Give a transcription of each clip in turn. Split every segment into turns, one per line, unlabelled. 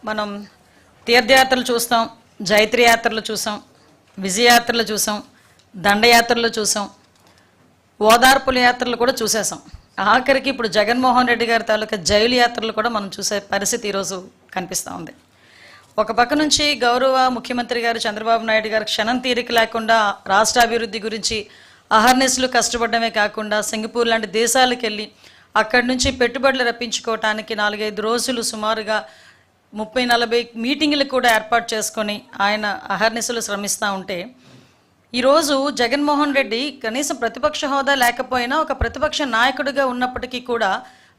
మనం తీర్థయాత్రలు చూస్తాం, జైత్ర యాత్రలు చూసాం, విజయయాత్రలు చూసాం, దండయాత్రలు చూసాం, ఓదార్పుల యాత్రలు కూడా చూసేసాం. ఆఖరికి ఇప్పుడు జగన్మోహన్ రెడ్డి గారి తాలూకా జైలు యాత్రలు కూడా మనం చూసే పరిస్థితి ఈరోజు కనిపిస్తూ ఉంది. ఒక పక్క నుంచి గౌరవ ముఖ్యమంత్రి గారు చంద్రబాబు నాయుడు గారు క్షణం తీరిక లేకుండా రాష్ట్ర అభివృద్ధి గురించి అహర్నిశలు కష్టపడమే కాకుండా సింగపూర్ లాంటి దేశాలకు వెళ్ళి అక్కడి నుంచి పెట్టుబడులు రప్పించుకోవటానికి 4-5 రోజులు సుమారుగా 30-40 మీటింగులు కూడా ఏర్పాటు చేసుకొని ఆయన అహర్నిశలు శ్రమిస్తూ ఉంటే, ఈరోజు జగన్మోహన్ రెడ్డి కనీసం ప్రతిపక్ష హోదా లేకపోయినా ఒక ప్రతిపక్ష నాయకుడిగా ఉన్నప్పటికీ కూడా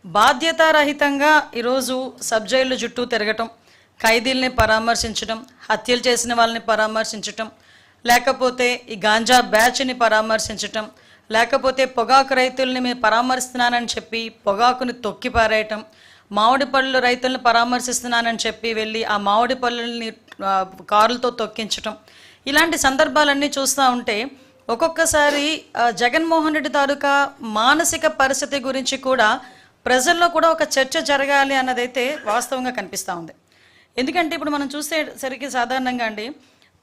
బాధ్యతారహితంగా ఈరోజు సబ్ జైళ్ళు చుట్టూ తిరగటం, ఖైదీల్ని పరామర్శించడం, హత్యలు చేసిన వాళ్ళని పరామర్శించటం, లేకపోతే ఈ గాంజా బ్యాచ్ని పరామర్శించటం, లేకపోతే పొగాకు రైతుల్ని మేము పరామర్శిస్తున్నానని చెప్పి పొగాకుని తొక్కి పారేయటం, మామిడి పళ్ళు రైతులను పరామర్శిస్తున్నానని చెప్పి వెళ్ళి ఆ మామిడి పళ్ళని కారులతో తొక్కించటం, ఇలాంటి సందర్భాలన్నీ చూస్తూ ఉంటే ఒక్కొక్కసారి జగన్మోహన్ రెడ్డి తాలూకా మానసిక పరిస్థితి గురించి కూడా ప్రజల్లో కూడా ఒక చర్చ జరగాలి అన్నదైతే వాస్తవంగా కనిపిస్తూ ఉంది. ఎందుకంటే ఇప్పుడు మనం చూసేసరికి సాధారణంగా అండి,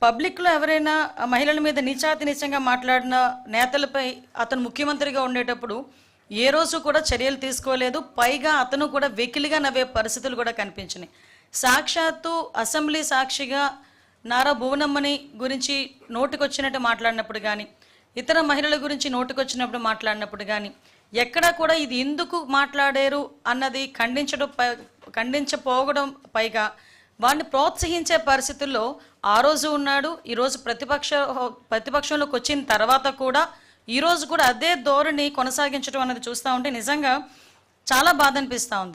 పబ్లిక్లో ఎవరైనా మహిళల మీద నీచాతి నీచంగా మాట్లాడిన నేతలపై అతను ముఖ్యమంత్రిగా ఉండేటప్పుడు ఏ రోజు కూడా చర్యలు తీసుకోలేదు. పైగా అతను కూడా వెకిలిగా నవ్వే పరిస్థితులు కూడా కనిపించినాయి. సాక్షాత్తు అసెంబ్లీ సాక్షిగా నారా భువనమ్మని గురించి నోటికొచ్చినట్టు మాట్లాడినప్పుడు కానీ, ఇతర మహిళల గురించి నోటికొచ్చినప్పుడు మాట్లాడినప్పుడు కానీ ఎక్కడా కూడా ఇది ఎందుకు మాట్లాడారు అన్నది ఖండించపోవడం, పైగా వాడిని ప్రోత్సహించే పరిస్థితుల్లో ఆ రోజు ఉన్నాడు. ఈరోజు ప్రతిపక్షంలోకి వచ్చిన తర్వాత కూడా ఈరోజు కూడా అదే ధోరణి కొనసాగించడం అన్నది చూస్తూ ఉంటే నిజంగా చాలా బాధ అనిపిస్తూ ఉంది.